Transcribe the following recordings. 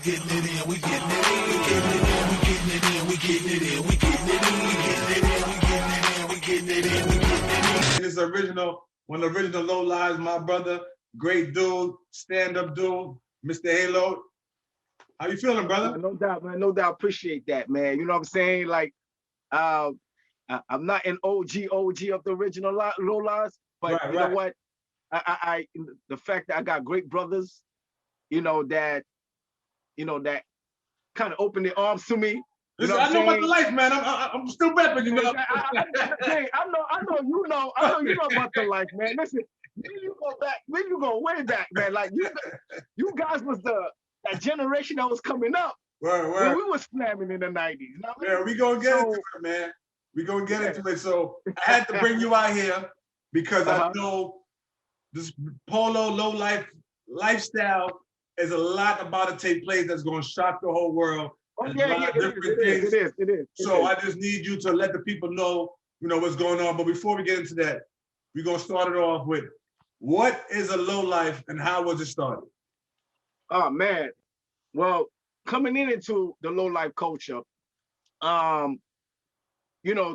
getting it in, we getting it in, we getting it in, we getting it in, we getting it in, we getting it in, we getting it in, we getting it in, we getting it in, we getting it in. It's original, one of the original LoLife, my brother, great dude, stand-up dude, Mr. Halo. How you feeling, brother? No doubt, man. No doubt. Appreciate that, man. You know what I'm saying? Like, I'm not an OG of the original LoLife, but you know what? I the fact that I got great brothers, that kind of opened their arms to me. Listen, I know about the life, man. I'm still rapping, you know. I know you know about the life, man. Listen, when you go way back, man. Like you guys was that generation that was coming up. When we was slamming in the 90s. You know what I mean? Yeah, we gonna get into it, man. We gonna get into it. So I had to bring you out here because I know this polo LoLife lifestyle is a lot about to take place that's gonna shock the whole world. It is. So I just need you to let the people know, what's going on. But before we get into that, we're gonna start it off with what is a LoLife and how was it started? Oh man. Well, coming into the LoLife culture,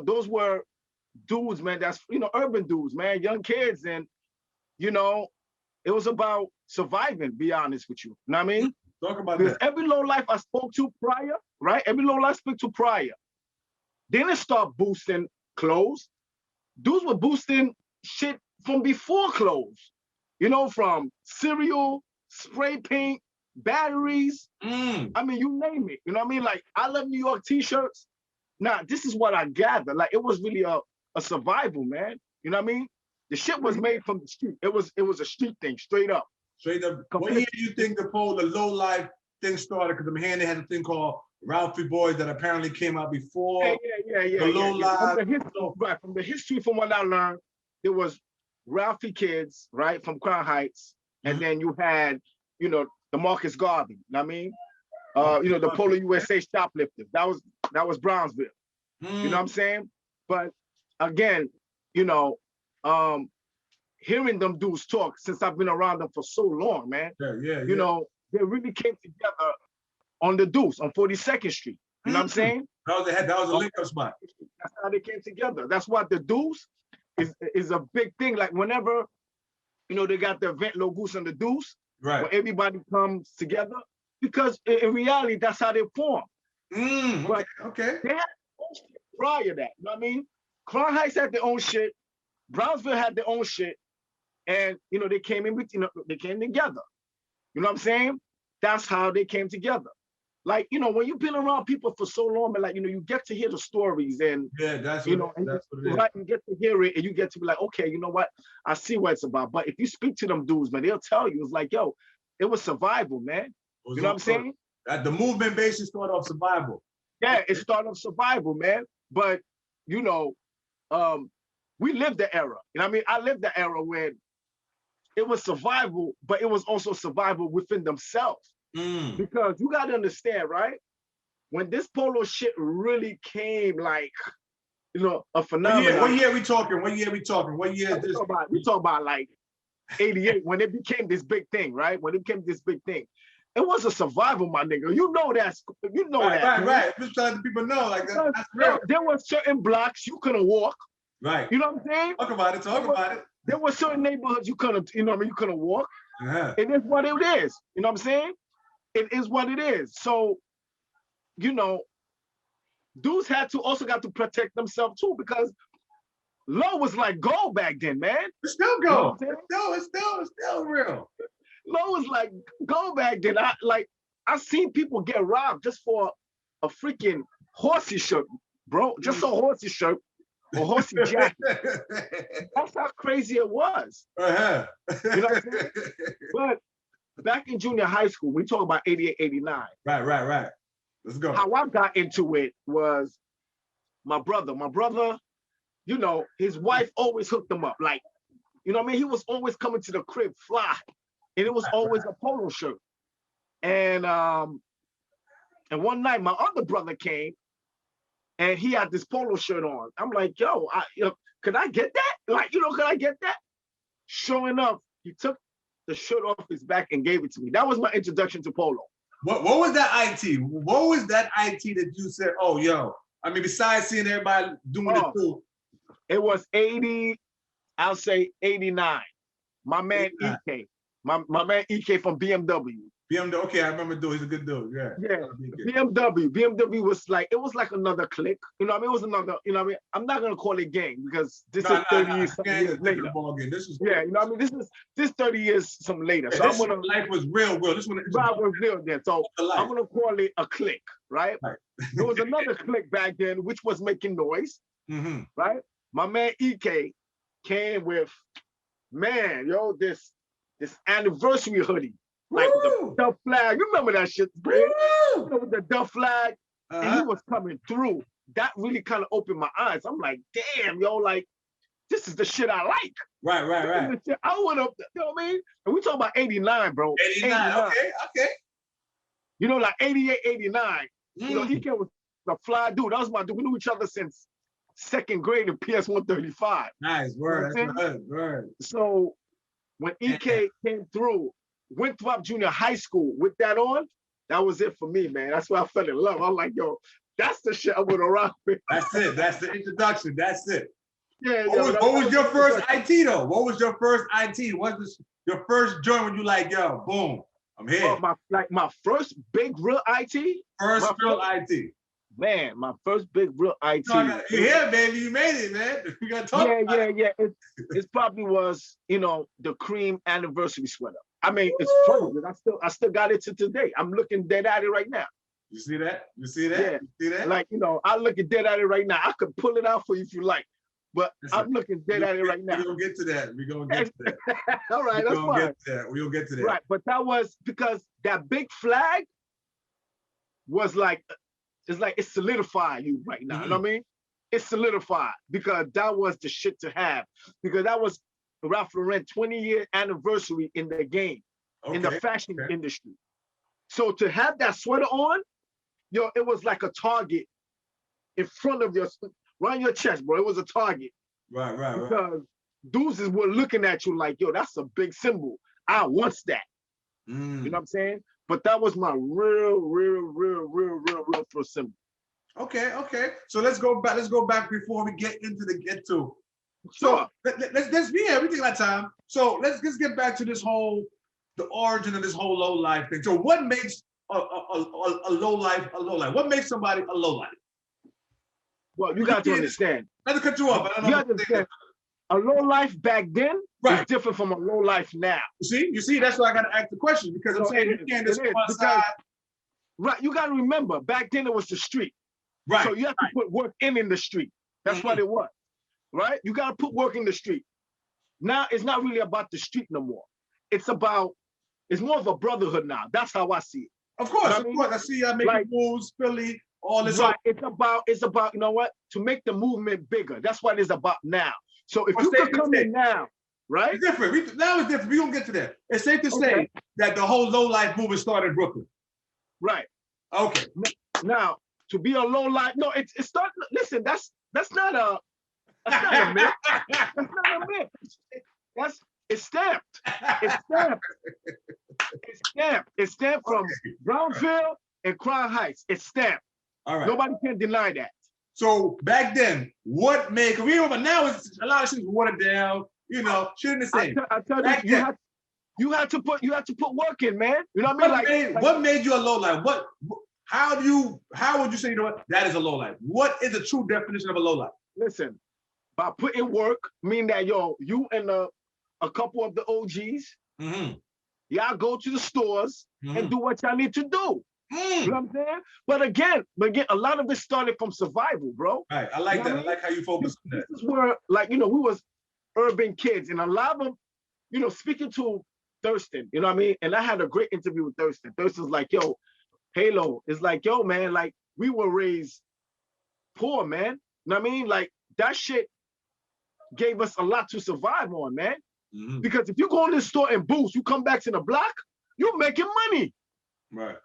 those were dudes, man, that's urban dudes, man, young kids, and it was about surviving, be honest with you. You know what I mean? Talk about that. Every LoLife I spoke to prior, right? Every LoLife I spoke to prior, they didn't start boosting clothes. Dudes were boosting shit from before clothes, from cereal, spray paint, batteries. I mean, you name it. You know what I mean? Like, I love New York t-shirts. Now, this is what I gather. Like, it was really a survival, man. You know what I mean? The shit was made from the street. It was a street thing, straight up. Straight up. What year do you think the LoLife thing started? Because I'm hearing they had a thing called Ralphie Boys that apparently came out before the LoLife. From the history, from what I learned, there was Ralphie kids, right, from Crown Heights, and then you had, the Marcus Garvey, you know what I mean? The Polo USA shoplifters. That was Brownsville. You know what I'm saying? But again, hearing them dudes talk, since I've been around them for so long, man. They really came together on the Deuce on 42nd Street. You know what I'm saying? That was a link-up spot. That's how they came together. That's why the Deuce is a big thing. Like whenever, they got the event Logus and the Deuce, right, where everybody comes together, because in reality, that's how they form. Okay. They had their own shit prior to that. You know what I mean? Crown Heights had their own shit. Brownsville had their own shit. And, they came in with, they came together. You know what I'm saying? That's how they came together. Like, when you've been around people for so long, and like, you get to hear the stories and, that's what it is. Right, you get to hear it and you get to be like, okay, you know what? I see what it's about. But if you speak to them dudes, man, they'll tell you, it's like, yo, it was survival, man. You know what I'm saying? The movement basically started off survival. Yeah, it started off survival, man. But, we lived the era. You know what I mean? I lived the era when it was survival, but it was also survival within themselves. Because you got to understand, right? When this polo shit really came, like, a phenomenon. What year are we talking? What year is this? We talk about like 88, when it became this big thing, right? When it became this big thing. It was a survival, my nigga. You know that. Right. Just letting people know, like that's real. There were certain blocks you couldn't walk. Right. You know what I'm saying? Talk about it. There were certain neighborhoods you couldn't, you couldn't walk. Yeah. It is what it is. You know what I'm saying? It is what it is. So, dudes also got to protect themselves too, because Low was like gold back then, man. It's still gold. It's still real. Low was like gold back then. I seen people get robbed just for a freaking horsey shirt, bro. Just a horsey shirt. A horsey jacket. That's how crazy it was. You know what I'm saying? But back in junior high school, we talk about 88, 89. Right. Let's go. How I got into it was my brother. My brother, his wife always hooked him up. Like, you know what I mean? He was always coming to the crib fly. And it was always a polo shirt. And one night my other brother came and he had this polo shirt on. I'm like, yo, could I get that? Like, could I get that? Sure enough, he took the shirt off his back and gave it to me. That was my introduction to polo. What was that IT? What was that IT that you said, oh, yo, I mean, besides seeing everybody doing it too? It was 80, I'll say 89. My man 89. EK. My man EK from BMW. BMW, okay, I remember dude. He's a good dude. Yeah. Yeah. BMW was like, it was like another clique. You know what I mean? It was another, you know what I mean? I'm not gonna call it gang because this is 30 years, years later. This is yeah, you know what I mean? This 30 years some later. Yeah, so I'm gonna life was real. This one was real then. So I'm gonna call it a clique, right? There was another clique back then which was making noise, right? My man EK came with, man, yo, this anniversary hoodie. Like the Duff flag. You remember that shit, bro? You know, with the Duff flag. And he was coming through. That really kind of opened my eyes. I'm like, damn, yo, like, this is the shit I like. Right. I want to, you know what I mean? And we talking about 89, bro. 89. Okay. You know, like 88, 89. You know, EK was the fly dude. That was my dude. We knew each other since second grade in PS 135. Nice, word. You know that's word. So when EK came through, Winthrop Junior High School with that on, that was it for me, man. That's why I fell in love. I'm like, yo, that's the shit I would have rocked with. That's it. That's the introduction. That's it. Yeah. What was your first IT though? What was your first IT? What was your first joint when you like, yo, boom, I'm here? Well, my first big real IT. First real IT. Man, my first big real IT. You here, baby? You made it, man. We gotta talk. Yeah. It probably was, you know, the cream anniversary sweater. I mean, it's funny because I still got it to today. I'm looking dead at it right now. You see that? Yeah. You see that? Like, you know, I look dead at it right now. I could pull it out for you if you like, but I'm looking dead at it right now. We're gonna get to that. All right, that's fine. We'll get to that. Right, but that was because that big flag was like, it's solidified you right now. You know what I mean? It's solidified because that was the shit to have. Because that was Ralph Lauren 20-year anniversary in the game, in the fashion industry. So to have that sweater on, yo, it was like a target in front of around your chest, bro. It was a target. Right. Because dudes were looking at you like, yo, that's a big symbol. I want that. You know what I'm saying? But that was my real first symbol. Okay. So let's go back before we get into the get to. Sure. So let's be here. We take our time. So let's get back to the origin of this whole low life thing. So what makes a low life a low life? What makes somebody a low life? Well, you got to understand. Not to cut you off. You got to understand. A low life back then is different from a low life now. You see, that's why I got to ask the question because I'm saying you can't just come outside. Right, you got to remember, back then it was the street. Right. So you have to put work in the street. That's what it was. Right? You got to put work in the street. Now, it's not really about the street no more. It's more of a brotherhood now. That's how I see it. Of course. I see y'all making moves, Philly, all this. Right. It's about, you know what? To make the movement bigger. That's what it's about now. So if you could come in now, right? It's different. Now it's different. We're going to get to that. It's safe to say that the whole low life movement started in Brooklyn. Right. Okay. Now, to be a low life, no, it's starting. Listen, that's not a myth. That's not a myth. It's stamped. It's stamped. It's stamped. It's stamped from Brownfield and Crown Heights. It's stamped. All right. Nobody can deny that. So back then, what made? We remember now it's a lot of shit watered down. You know, shit in the same. I tell you, you had to put work in, man. You know what I mean? What made you a low life? How would you say, you know what, that is a low life? What is the true definition of a low life? Listen, by putting work, mean that you and a couple of the OGs, y'all go to the stores and do what y'all need to do. You know what I'm saying? But again, a lot of it started from survival, bro. Right. I like that. I like how you focus on that. This is where, we was urban kids, and a lot of them, speaking to Thurston, you know what I mean? And I had a great interview with Thurston. Thurston's like, yo, Halo is like, yo, man, like, we were raised poor, man. You know what I mean? Like, that shit gave us a lot to survive on, man. Because if you go in the store and boost, you come back to the block, you're making money. Right.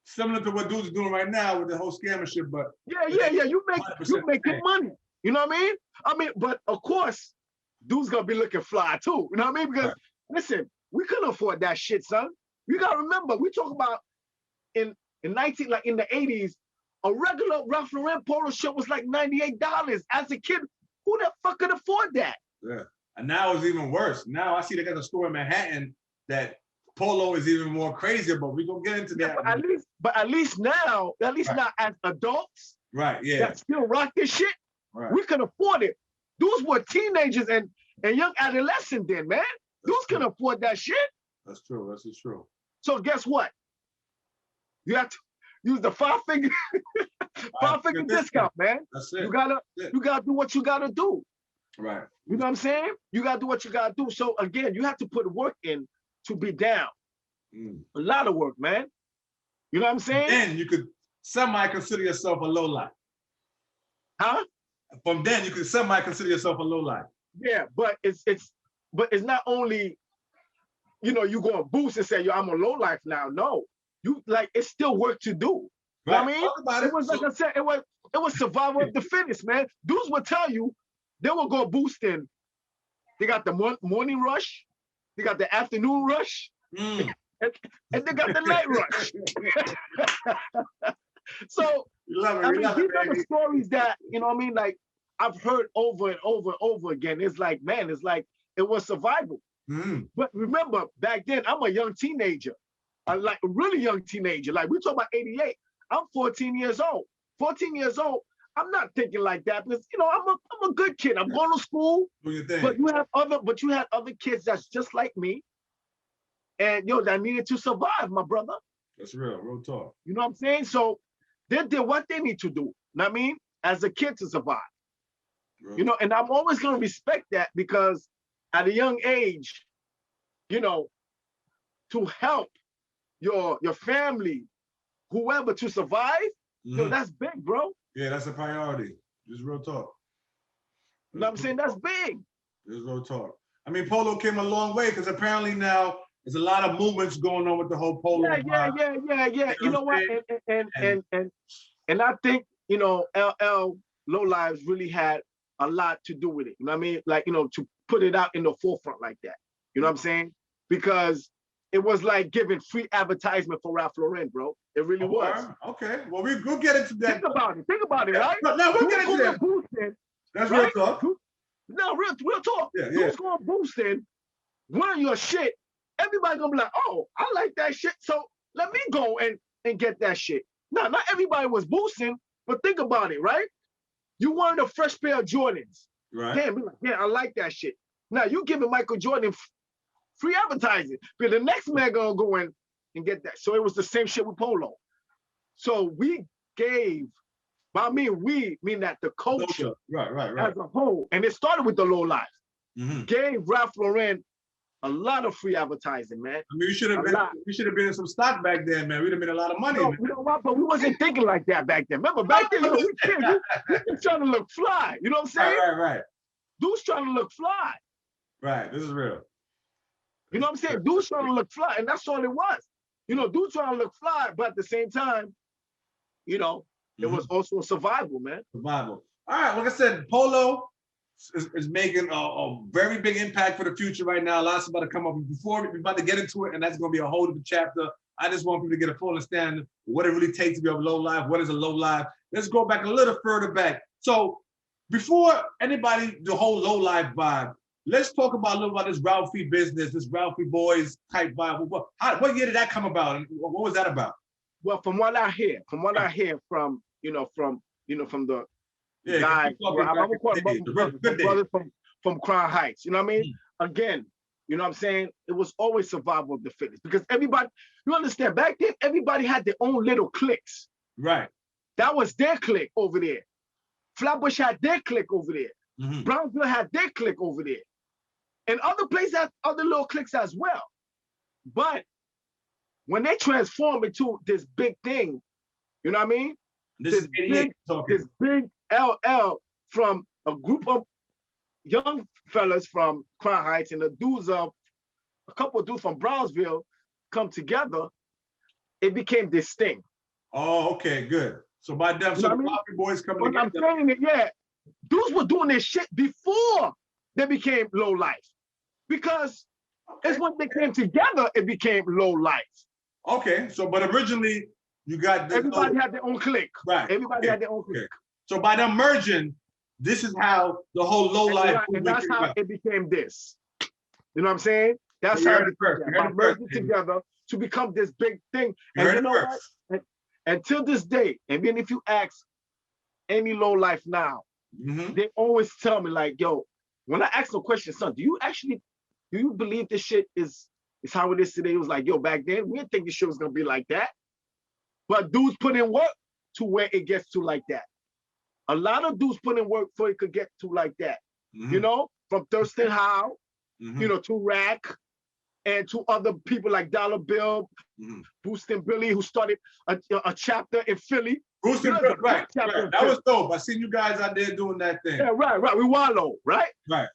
Similar to what dudes are doing right now with the whole scammer shit, but yeah. You making money. You know what I mean? But of course, dudes gonna be looking fly too. You know what I mean? Because listen, we couldn't afford that shit, son. You gotta remember, we talk about in 19 like in the 80s, a regular Ralph Lauren polo shirt was like $98. As a kid, who the fuck could afford that? Yeah. And now it's even worse. Now I see they got a store in Manhattan that polo is even more crazier, but we're gonna get into that. But at least now as adults, right, yeah, that still rock this shit, right. We can afford it. Those were teenagers and young adolescents then, man. Those can afford that shit. That's true. That's true. So guess what? You have to use the five-finger discount, man. That's it. You gotta do what you gotta do. Right. You know what I'm saying? You gotta do what you gotta do. So again, you have to put work in to be down. A lot of work, man. You know what I'm saying? Then you could semi-consider yourself a lowlife. Huh? From then you could semi-consider yourself a lowlife. Yeah, but it's not only, you know, you go and boost and say, yo, I'm a lowlife now. No. You like it's still work to do. Right. You know what I mean? It was like I said, it was survival of the fittest, man. Dudes will tell you they will go boosting. They got the morning rush, they got the afternoon rush, and they got the night rush. So I mean, these are the stories that, you know what I mean, like I've heard over and over and over again. It's like, man, it's like it was survival. But remember, back then, I'm a young teenager. Like a really young teenager. Like we talk about 88. I'm 14 years old. 14 years old. I'm not thinking like that because you know I'm a good kid. I'm going to school. But you had other kids that's just like me. And yo, that needed to survive, my brother. That's real talk. You know what I'm saying? So they did what they need to do. You know what I mean? As a kid to survive. Real. You know, and I'm always gonna respect that because at a young age, you know, to help your family, whoever to survive, yo, that's big, bro. Yeah, that's a priority. Just real talk. You know what I'm saying? That's big. Just real talk. I mean, polo came a long way because apparently now there's a lot of movements going on with the whole polo. Yeah. You know what? And I think, you know, LL Low Lives really had a lot to do with it. You know what I mean? Like, you know, to put it out in the forefront like that. You know what I'm saying? Because it was like giving free advertisement for Ralph Lauren, bro. It really was. Okay. Well, we'll get into that. Think about it, right? No, we'll get into that. Boosting, that's right? Real talk. No, real talk. Yeah. Who's going boosting, wearing your shit? Everybody gonna be like, oh, I like that shit. So let me go and get that shit. Now, not everybody was boosting, but think about it, right? You wanted a fresh pair of Jordans. Right. Damn, be like, yeah, I like that shit. Now you giving Michael Jordan free advertising, but the next man gonna go in and get that. So it was the same shit with polo. So we gave, by me, we mean that the culture, right, as a whole, and it started with the Low Life, gave Ralph Lauren a lot of free advertising, man. I mean, we should have been in some stock back then, man. We'd have been a lot of money. You know what? But we wasn't thinking like that back then. Remember, back then, we were trying to look fly. You know what I'm saying? Right. Dudes trying to look fly. Right. This is real. You know what I'm saying? Dudes trying to look fly, and that's all it was. You know, dudes trying to look fly, but at the same time, you know, it was also a survival, man. Survival. All right, like I said, polo is making a very big impact for the future right now. Lots about to come up. Before we're about to get into it, and that's going to be a whole different chapter. I just want people to get a full understanding of what it really takes to be a low life. What is a low life? Let's go back a little further back. So before anybody, the whole low life vibe, let's talk about a little about this Ralphie business, this Ralphie Boys type vibe. What year did that come about? And what was that about? Well, from what I hear from the guys, brothers from Crown Heights. You know what I mean? Again, you know what I'm saying? It was always survival of the fittest because everybody, you understand, back then, everybody had their own little cliques. Right. That was their clique over there. Flatbush had their clique over there. Brownsville had their clique over there. And other places had other little cliques as well. But when they transform into this big thing, you know what I mean? This big LL from a group of young fellas from Crown Heights and a couple of dudes from Brownsville come together, it became this thing. Oh, okay, good. So by them, so the Ralphie Boys coming together. I'm saying it, yeah. Dudes were doing this shit before they became low life. Because it's when they came together, it became low life. Okay, so but originally You got the everybody had their own clique. Right. Everybody had their own clique. So by them merging, this is how the whole LoLife and that's how it became this. You know what I'm saying? That's how it became by merging together to become this big thing. And you know what? And till this day, and then if you ask any LoLife now, they always tell me like, yo, when I ask them questions, son, do you believe this shit is how it is today? It was like, yo, back then, we didn't think this shit was gonna be like that. But dudes put in work to where it gets to like that. A lot of dudes put in work for it could get to like that. You know, from Thurston Howe, you know, to Rack, and to other people like Dollar Bill, Boostin' Billy, who started a chapter in Philly. Boostin' Billy, right. That was dope. I seen you guys out there doing that thing. Yeah, right. We wallow, right? Right.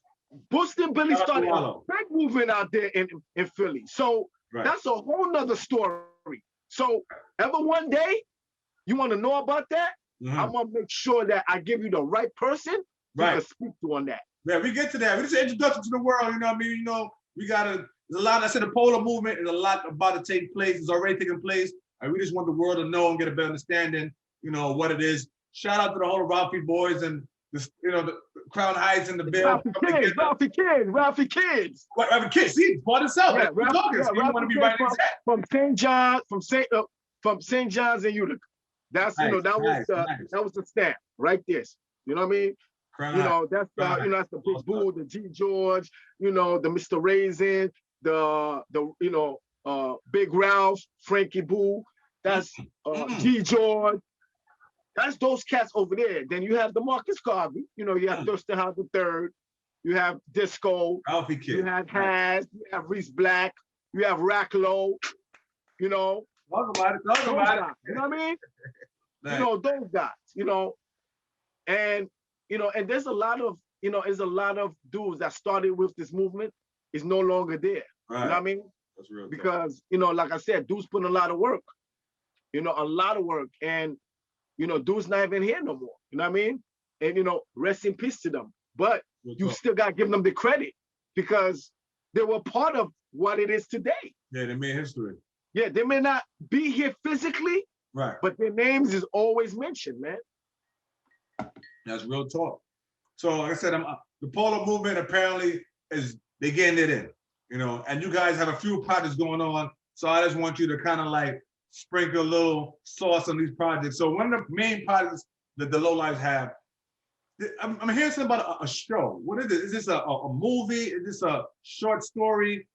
Boostin' Billy started a big movement out there in Philly. So that's a whole nother story. So ever one day you want to know about that, I'm gonna make sure that I give you the right person who can speak to on that. Yeah, we get to that. We just an introduction to the world, you know what I mean? You know, there's a lot, I said the polar movement is a lot about to take place, it's already taking place. And we just want the world to know and get a better understanding, you know, what it is. Shout out to the whole Ralphie boys and the, you know, the Crown Heights and the Bill. Ralphie kids. Ralphie kids, see, part itself. Yeah, we're talking, so you want to be right from St. John, from St. John's and Utica. That's nice, you know, that was the stamp right there. You know what I mean? You know, that's you know, that's the Big Boo, the G George, you know, the Mr. Raisin, the you know, Big Ralph, Frankie Boo, that's G George. That's those cats over there. Then you have the Marcus Garvey, you know, you have Thurston House III, you have Disco, Alfie Kid. You have Haz, you have Reese Black, you have Racklow, you know. Talk about it. You know what I mean? Nice. You know, those guys, you know, and you know, and there's a lot of, you know, dudes that started with this movement is no longer there. Right. You know what I mean? That's real. Because, you know, like I said, dudes put in a lot of work, you know, and, you know, dudes not even here no more. You know what I mean? And, you know, rest in peace to them. But you still got to give them the credit because they were part of what it is today. Yeah, they made history. Yeah, they may not be here physically, right? But their names is always mentioned, man. That's real talk. So, like I said, the polar movement apparently they getting it in, you know, and you guys have a few projects going on. So I just want you to kind of like sprinkle a little sauce on these projects. So one of the main projects that the LoLife have, I'm hearing something about a show. What is this? Is this a movie? Is this a short story?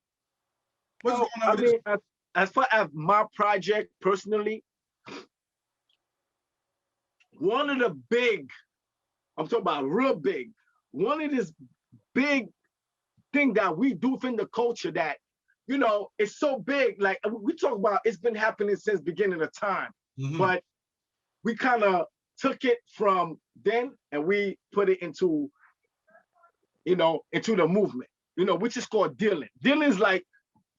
What's going on with this? As far as my project personally, one of the big, I'm talking about real big, one of this big thing that we do within the culture that, you know, it's so big, like we talk about, it's been happening since beginning of time, but we kind of took it from then and we put it into, you know, into the movement, you know, which is called dealing. Dealing is like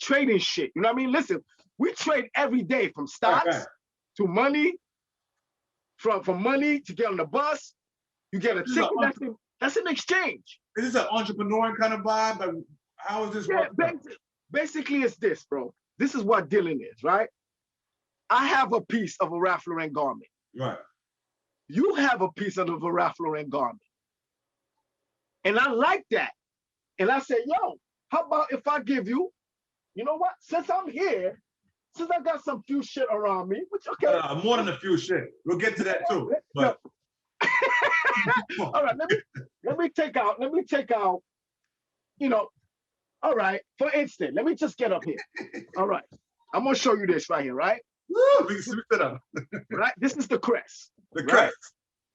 trading shit, you know what I mean? Listen, we trade every day from stocks to money, from money to get on the bus. You get a ticket, that's an exchange. Is this an entrepreneur kind of vibe? Like, how is this working? Basically, it's this, bro. This is what dealing is, right? I have a piece of a Ralph Lauren garment. Right. You have a piece of a Ralph Lauren garment. And I like that. And I said, yo, how about if I give you, you know what? Since I'm here, since I got some few shit around me, which okay. More than a few shit. We'll get to that too. But all right, let me take out, you know, all right, for instance, let me just get up here. All right. I'm gonna show you this right here, right? Woo, we can switch it up. Right? This is the crest. The crest.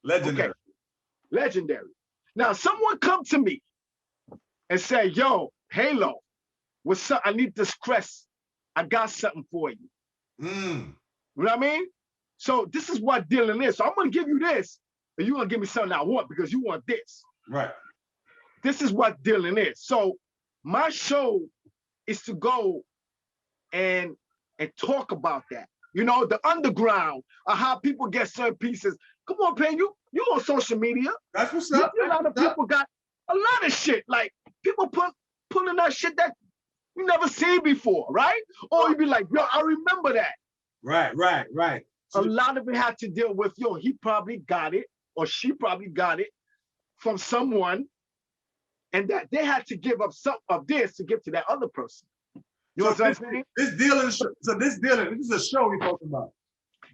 Right? Legendary. Okay. Legendary. Now, someone come to me and say, yo, Halo, what's up? I need this crest. I got something for you. You know what I mean? So this is what dealing is. So I'm gonna give you this, and you're gonna give me something I want because you want this. Right. This is what dealing is. So my show is to go and talk about that. You know, the underground of how people get certain pieces. Come on, Payne, you on social media. That's what's up. A lot of people got a lot of shit. Like people pulling that shit that you never seen before, right? Or you be like, yo, I remember that. Right. a lot of it had to deal with, yo, he probably got it, or she probably got it from someone, and that they had to give up some of this to give to that other person. You know what I'm saying? This is a show we're talking about.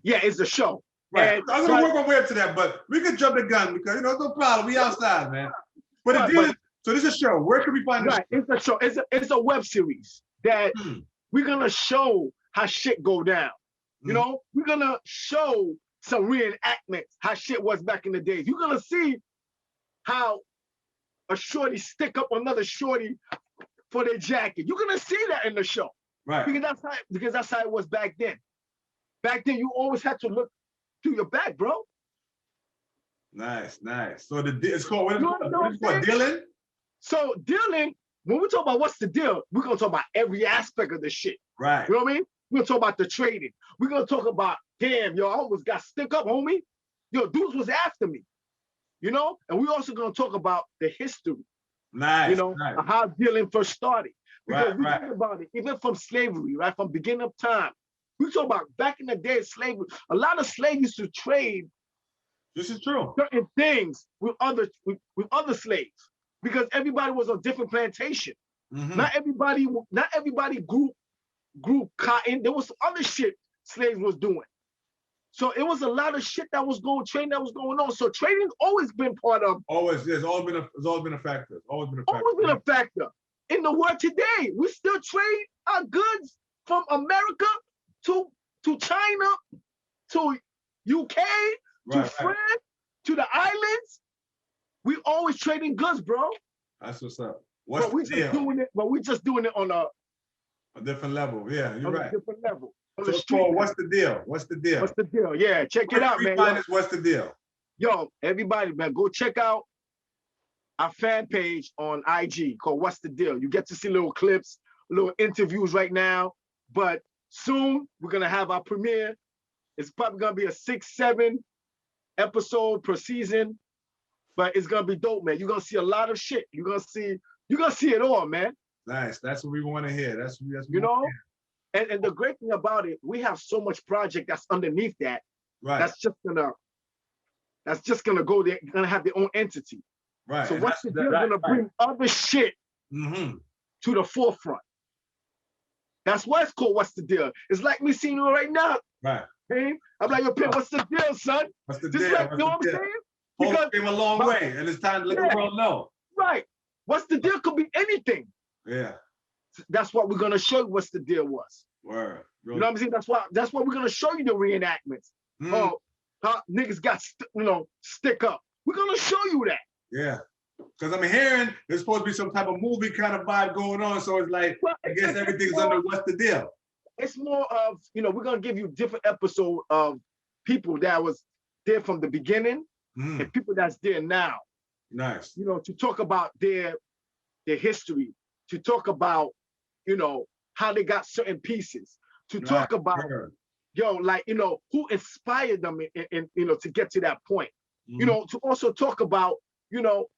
Yeah, it's a show. Right. And, I'm gonna work my way up to that, but we could jump the gun because you know, no problem. We outside, man. But the deal is, so this is a show. Where can we find this? Right, it's a show. It's a web series that we're gonna show how shit go down. You know, we're gonna show some reenactments, how shit was back in the days. You're gonna see how a shorty stick up another shorty for their jacket. You're gonna see that in the show. Right. Because that's how it was back then. Back then, you always had to look through your back, bro. Nice. So it's called, what is it called? Dealing? So dealing, when we talk about what's the deal, we're gonna talk about every aspect of the shit. Right. You know what I mean? We're gonna talk about the trading. We're gonna talk about, damn, yo, I almost got stick up, homie. Yo, dudes was after me. You know? And we're also gonna talk about the history. Nice. You know, how dealing first started. Because we right. think about it, even from slavery, right? From beginning of time. We talk about back in the day, slavery. A lot of slaves used to trade. This is true. Certain things with other slaves, because everybody was on different plantation. Not everybody grew cotton. There was some other shit slaves was doing. So it was a lot of shit that was trading that was going on. So trading's always been part of. It's always been a factor. Always been a factor. In the world today, we still trade our goods from America to China, to UK, to France, to the islands. We always trading goods, bro. That's what's up. But we just doing it on a different level. Yeah, you're right. A different level. So it's called What's the Deal? What's the Deal? What's the deal? Yeah, check it out, man. What's the Deal? Yo, everybody, man, go check out our fan page on IG called What's the Deal. You get to see little clips, little interviews right now, but soon we're gonna have our premiere. It's probably gonna be a 6-7 episode per season, but it's gonna be dope, man. You're gonna see a lot of shit. You're gonna see it all, man. Nice. That's what we want to hear. That's you know. And the great thing about it, we have so much project that's underneath that. Right. That's just gonna go there. Gonna have their own entity. Right. So what's the deal? Gonna bring other shit to the forefront. That's why it's called What's the Deal. It's like me seeing you right now. Right. Hey, I'm like, yo, Payne, what's the deal, son? What's the deal? Like, you know what I'm saying? Because came a long way, and it's time to let the world know. Right. What's the deal could be anything. Yeah. That's what we're gonna show you what's the deal was. Word. You know what I'm saying? That's why we're gonna show you the reenactments. Oh, how niggas got stick up. We're gonna show you that. Yeah. Because I'm hearing there's supposed to be some type of movie kind of vibe going on. So it's like, I guess everything's under What's the Deal? It's more of, we're going to give you different episodes of people that was there from the beginning and people that's there now. Nice. To talk about their history, to talk about, how they got certain pieces, to talk about, who inspired them in to get to that point. To also talk about,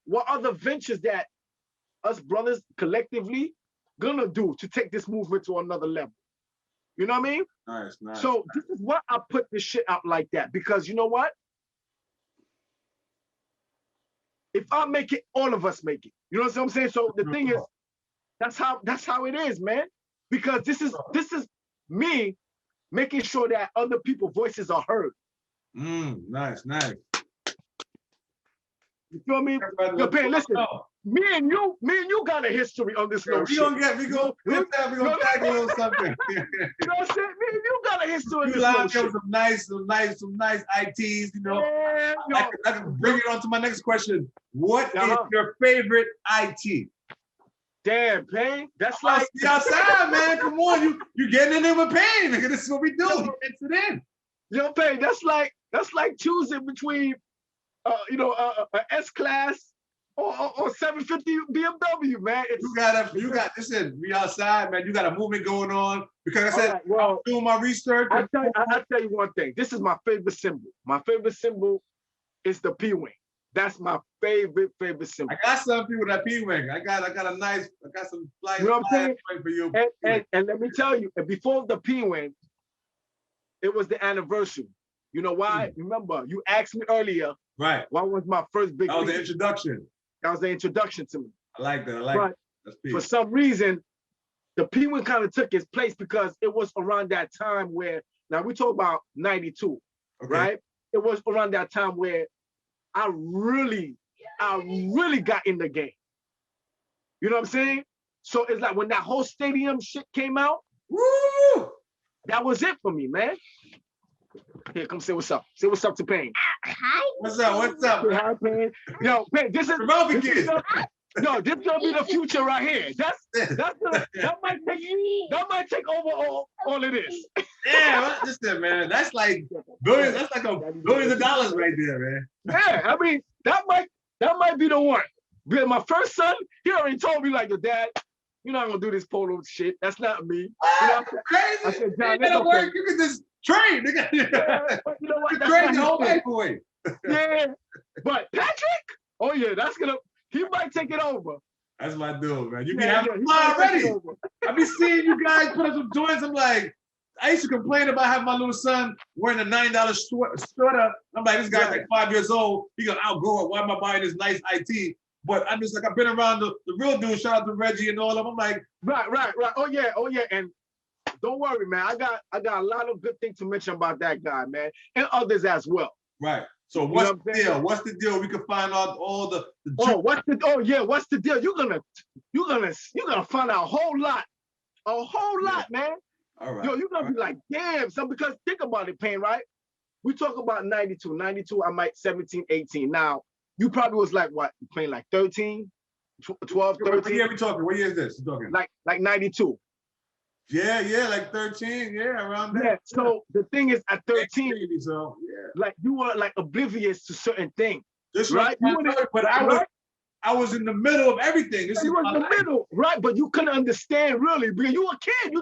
what other ventures that us brothers collectively gonna do to take this movement to another level. You know what I mean? Nice. So this is why I put this shit out like that, because you know what? If I make it, all of us make it. You know what I'm saying? So the thing is, that's how it is, man. Because this is me making sure that other people's voices are heard. Nice. You feel me? Yo, Payne, listen. Me and you got a history on this little shit. We gonna tag a little something. You know what I'm saying? Me and you got a history on this little shit. Some nice ITs, I can bring it on to my next question. What is your favorite IT? Damn, Payne. That's like outside, man. Come on, you getting in there with Payne, nigga. This is what we do. He gets it in. Yo, Payne, that's like choosing between an S-Class or 750 BMW, man. You got listen, we outside, man. You got a movement going on. Because I said, I'm doing my research. I'll tell you one thing. This is my favorite symbol. My favorite symbol is the P-Wing. That's my favorite symbol. I got something with that P-Wing. I got some flights. You know what I'm saying? For you. And let me tell you, before the P-Wing, it was the anniversary. You know why? Remember, you asked me earlier. Right. What was my first big? That was the introduction. That was the introduction to me. I like that. I like that. That's for some reason, the Payne kind of took his place because it was around that time where, now we talk about 92, right? It was around that time where I really got in the game. You know what I'm saying? So it's like when that whole stadium shit came out, woo! That was it for me, man. Here, come say what's up. Say what's up to Payne. Hi. What's up? What's up? Hi, Payne. Yo, Payne, this is gonna be the future right here. That might take over all of this. Yeah, listen, man. That's like billions. That's like billions of dollars right there, man. Yeah, I mean that might be the one. Because my first son, he already told me like, your dad, you're not gonna do this polo shit. That's not me. You know, crazy. I said, John, it gotta work. You can just train. Yeah, but you know what? You train your whole life away. Yeah, but Patrick, oh yeah, he might take it over. That's my dude, man. You be having fun already. I be seeing you guys put up some joints. I'm like, I used to complain about having my little son wearing a $9 sweater. I'm like, this guy's like 5 years old. He gonna outgrow it. Why am I buying this nice IT? But I'm just like, I've been around the real dude. Shout out to Reggie and all of them. I'm like, right. Oh yeah. And don't worry, man. I got a lot of good things to mention about that guy, man, and others as well. Right. So what's the deal? What's the deal? We can find out all the what's the deal? You're gonna find out a whole lot, man. All right. Yo, you're gonna be like, damn, son, because think about it, Payne, right? We talk about 92. 92, I might 17, 18. Now, you probably was like, what, playing like 13, 12, 13? What year are we talking? What year is this? You're talking? Like 92. Yeah, like 13, around there. Yeah, so the thing is, at 13, so, like you were like oblivious to certain things, this right? But I was in the middle of everything. You were in the middle, right? But you couldn't understand really, because you were a kid.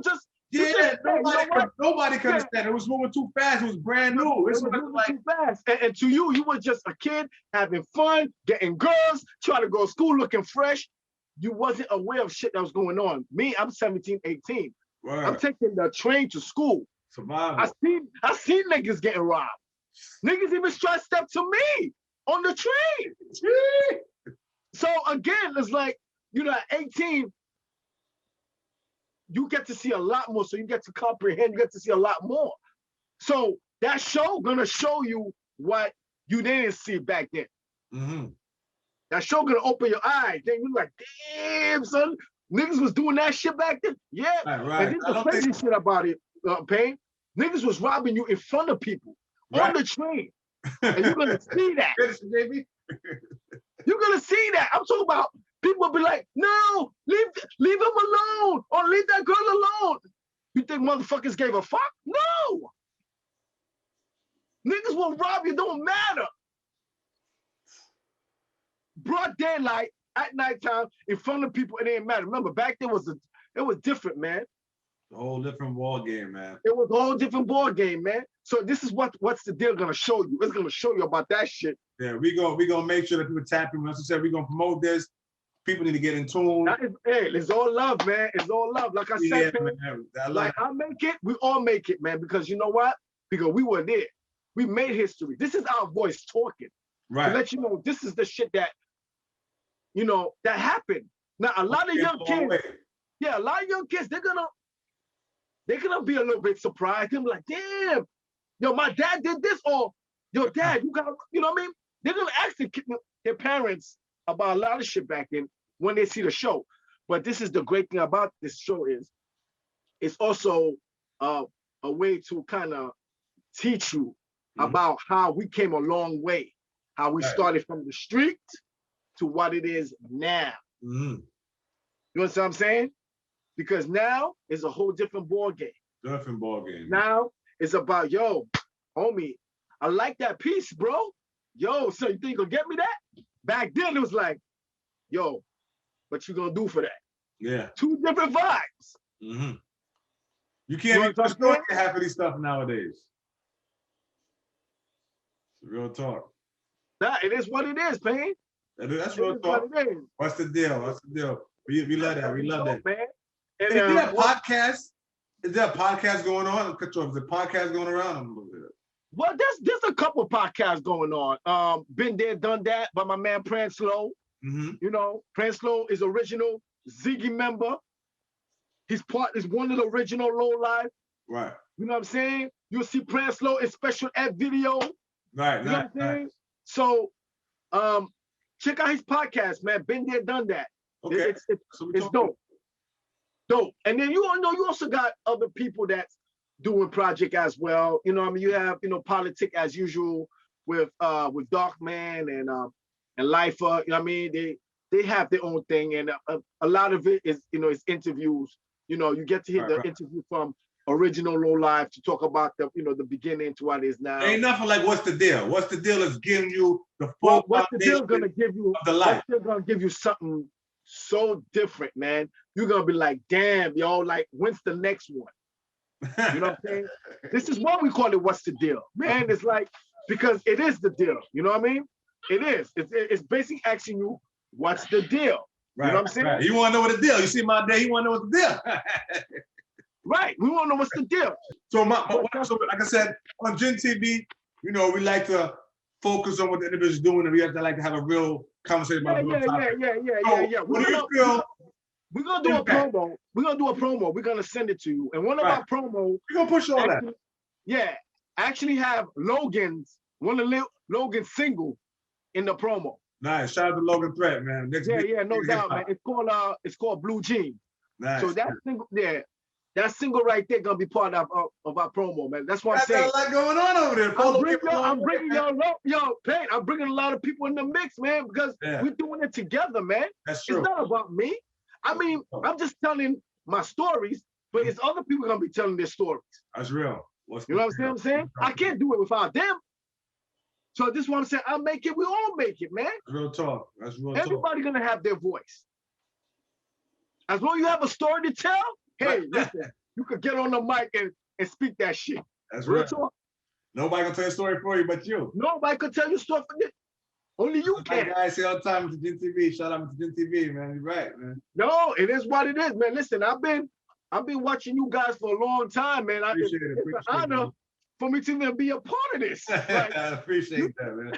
Nobody could understand. It was moving too fast. It was brand new. It was moving too fast. And to you were just a kid having fun, getting girls, trying to go to school looking fresh. You wasn't aware of shit that was going on. Me, I'm 17, 18. Word. I'm taking the train to school. Survival. I seen niggas getting robbed. Niggas even try to step to me on the train. So again, it's like, at 18, you get to see a lot more. So you get to comprehend, you get to see a lot more. So that show gonna show you what you didn't see back then. Mm-hmm. That show gonna open your eyes. Then you like, damn, son, niggas was doing that shit back then. Yeah. Right. And this is the crazy shit about it, Payne. Niggas was robbing you in front of people on the train. And you're gonna see that. You're gonna see that. I'm talking about people will be like, no, leave him alone, or leave that girl alone. You think motherfuckers gave a fuck? No. Niggas will rob you, don't matter. Broad daylight at nighttime in front of people, it didn't matter. Remember, back then it was different, man. A whole different ball game, man. It was a whole different ball game, man. So this is what's the deal gonna show you. It's gonna show you about that shit. Yeah, we gonna make sure that people tap in. As I said, we're gonna promote this. People need to get in tune. It's all love, man. It's all love. Like I said, man, I make it, we all make it, man. Because you know what? Because we were there. We made history. This is our voice talking. Right. To let you know, this is the shit that, that happened. Now, a lot of young kids, a lot of young kids, they're gonna be a little bit surprised. They're like, damn, my dad did this, or your dad, you got, you know what I mean? They're gonna ask their parents about a lot of shit back then when they see the show. But this is the great thing about this show is it's also a way to kind of teach you about how we came a long way, how we started from the street to what it is now. You understand what I'm saying? Because now it's a whole different ball game. Different ball game. Now it's about, homie, I like that piece, bro. So you think you gonna get me that? Back then it was like, what you gonna do for that? Yeah. Two different vibes. Mm-hmm. You can't even destroy half of these stuff nowadays. It's real talk. Nah, it is what it is, Payne. That's real talk. What's the deal? We love that. We love that. Man. Is there a podcast? Is there a podcast going on? Is there a podcast going around? Well, there's a couple podcasts going on. Been There, Done That by my man Pranslow. You know, Pranslow is original Ziggy member. His part is one of the original LoLife. Right. You know what I'm saying? You'll see Pranslow in special ed video. Right. You know what I'm saying? So check out his podcast, man. Been There, Done That. Okay. It's dope. Dope. And then you also got other people that's doing project as well. You know what I mean? You have, Politic as usual with Darkman and Lifer. You know what I mean? They have their own thing, and a lot of it is, is interviews. You get to hear the interview from original LoLife to talk about the beginning to what it is now. Ain't nothing like What's the Deal. What's the Deal is giving you the full What's the Deal gonna give you of the life. What's the Deal gonna give you something so different, man. You're gonna be like, damn, yo, like, when's the next one? You know what I'm saying? This is why we call it What's the Deal, man. It's like, because it is the deal. You know what I mean? It is. It's basically asking you, what's the deal? Right, you know what I'm saying? Right. You want to know what the deal? You see my day, you want to know what the deal. Right. We want to know what's the deal. So, so like I said, on Gintv, we like to focus on what the individual's doing, and we have to have a real conversation about the real topic. Yeah. What do you feel? We're gonna do a promo. We're gonna do a promo. We're gonna send it to you. And one of our promo, we're gonna push all that. Yeah. Actually have one of Logan's single in the promo. Nice. Shout out to Logan Threat, man. No doubt, man. It's called Blue Jean. Nice. So that single right there gonna be part of our promo, man. That's what I'm saying. Got a lot going on over there. I'm bringing y'all up, Payne. I'm bringing a lot of people in the mix, man, because we're doing it together, man. That's true. It's not about me. I mean, I'm just telling my stories, but it's other people gonna be telling their stories. That's real. You know what I'm saying? I can't do it without them. So this is what I'm saying. I make it. We all make it, man. Real talk. That's real talk. Everybody gonna have their voice. As long as you have a story to tell, hey, listen, you could get on the mic and speak that shit. That's real talk. Nobody can tell a story for you but you. Nobody can tell you a story for you. Only you can. Like guys say all the time, Mr. Gintv. Shout out Mr. Gintv, man. You're right, man. No, it is what it is, man. Listen, I've been watching you guys for a long time, man. It's an honor for me to even be a part of this. Like, I appreciate that, man.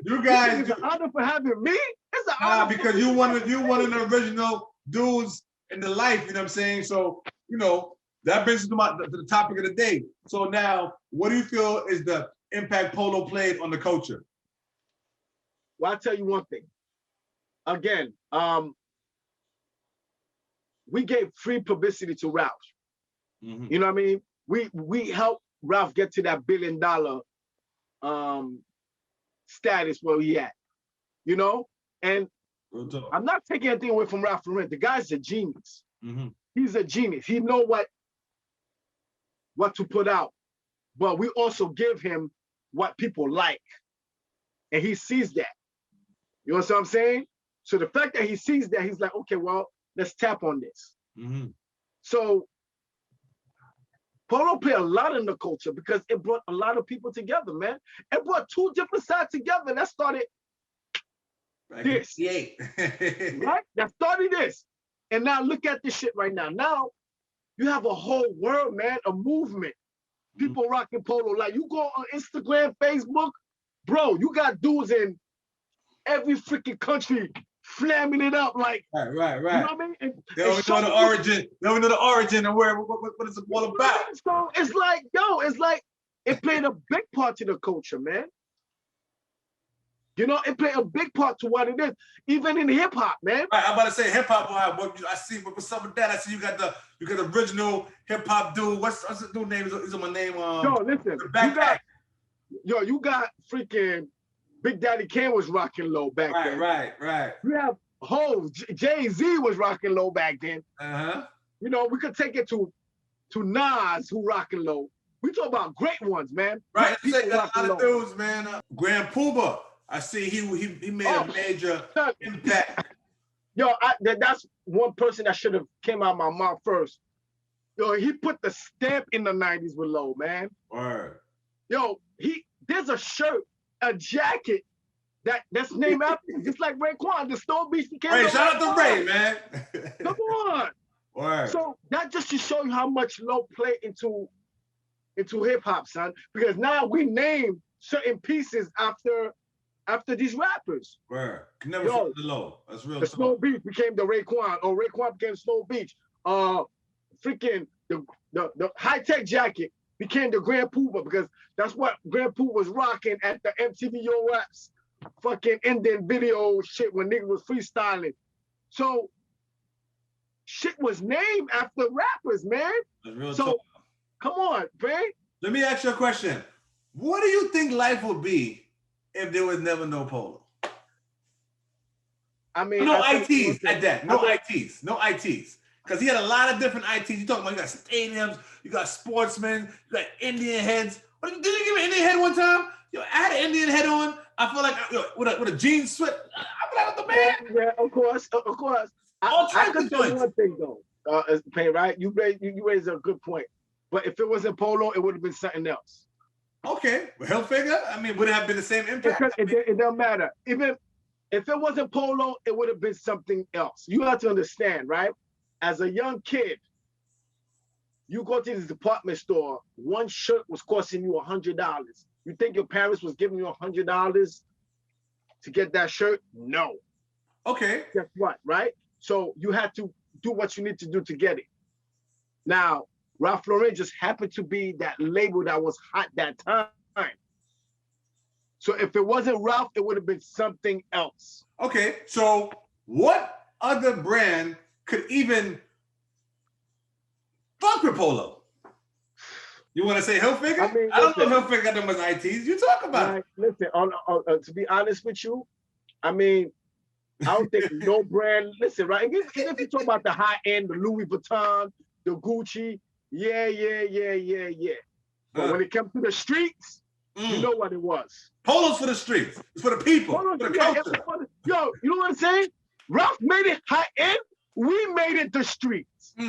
You guys, it's an honor for having me. It's an honor because you one of the original dudes in the life. You know what I'm saying? So that brings us to the topic of the day. So now, what do you feel is the impact polo played on the culture? Well, I'll tell you one thing. Again, we gave free publicity to Ralph. You know what I mean? We helped Ralph get to that $1 billion status where he at. And I'm not taking anything away from Ralph Lauren. The guy's a genius. He's a genius. He know what to put out. But we also give him what people like. And he sees that. You know what I'm saying? So the fact that he sees that, he's like, okay, well, let's tap on this. So polo played a lot in the culture because it brought a lot of people together, man. It brought two different sides together. That started this. Right? That started this. And now look at this shit right now. Now you have a whole world, man, a movement. People rocking polo. Like you go on Instagram, Facebook, bro, you got dudes in every freaking country flamming it up like right. You know what I mean? They don't know the origin. They don't know the origin and what it's all about. So it's like it played a big part to the culture, man. It played a big part to what it is, even in hip hop, man. Right, I'm about to say hip hop. I see with some of that. I see you got the original hip hop dude. What's the dude name? Is my name? Listen, you got freaking Big Daddy Kane was rocking low back then. Right. You have Hov, Jay-Z was rocking low back then. We could take it to Nas, who rocking low. We talk about great ones, man. Right, a lot of dudes, man. Grand Pooba, I see he made a major impact. That's one person that should have came out of my mouth first. He put the stamp in the 90s with low, man. Word. There's a shirt, a jacket that's named after him, just like Raekwon, the Stone Beast. Ray, shout out to Ray, man. Come on. Word. So that just to show you how much low play into into hip hop, son. Because now we name certain pieces after these rappers. Word. Can never Yo, fall the low. That's real the talk. Snow Beach became the Raekwon, or Raekwon became Snow Beach. Freaking the high tech jacket became the Grand Pooba, because that's what Grand Pooba was rocking at the MTV Yo Raps fucking ending video shit when niggas was freestyling. So shit was named after rappers, man. That's real So talk. come on, man. Let me ask you a question. What do you think life would be if there was never no Polo? I mean, No ITs at that. No ITs. No ITs. Because he had a lot of different ITs. You talking about, you got stadiums, you got sportsmen, you got Indian heads. Didn't you give me an Indian head one time? Yo, I had an Indian head on. I feel like with a jean sweat. I feel like with the man. Yeah, of course. I could tell you one thing though, Payne, right? You raised a good point. But if it wasn't Polo, it would have been something else. Okay, well, Hilfiger, I mean, would it have been the same impact? It doesn't matter. Even if it wasn't Polo, it would have been something else. You have to understand, right? As a young kid, you go to this department store, one shirt was costing you $100. You think your parents was giving you $100 to get that shirt? No. Okay. Guess what, right? So you had to do what you need to do to get it. Now, Ralph Lauren just happened to be that label that was hot that time. So if it wasn't Ralph, it would have been something else. Okay, so what other brand could even fuck with Polo? You want to say Hilfiger? I mean, I don't know if Hilfiger got them as ITs. You talk about it. Listen, to be honest with you, I mean, I don't think no brand, listen, right? Even if you talk about the high end, the Louis Vuitton, the Gucci, yeah. But when it comes to the streets, you know what it was. Polo's for the streets. It's for the people, for the culture. Yo, you know what I'm saying? Ralph made it high end. We made it the streets. We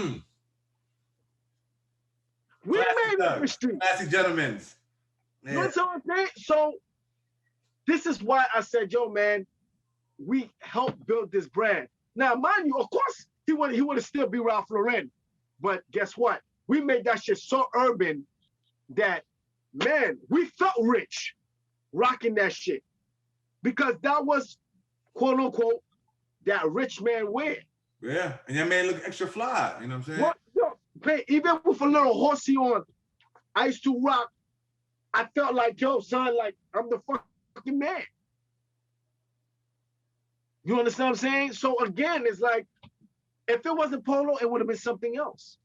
made it the streets. Classy gentlemen. Yeah. You know what I'm saying? So this is why I said, yo, man, we helped build this brand. Now, mind you, of course, he would still be Ralph Lauren. But guess what? We made that shit so urban that, man, we felt rich rocking that shit. Because that was, quote unquote, that rich man wear. Yeah, and that man look extra fly, you know what I'm saying? What? Yo, even with a little horsey on, I used to rock. I felt like, yo, son, like, I'm the fucking man. You understand what I'm saying? So again, it's like, if it wasn't Polo, it would have been something else.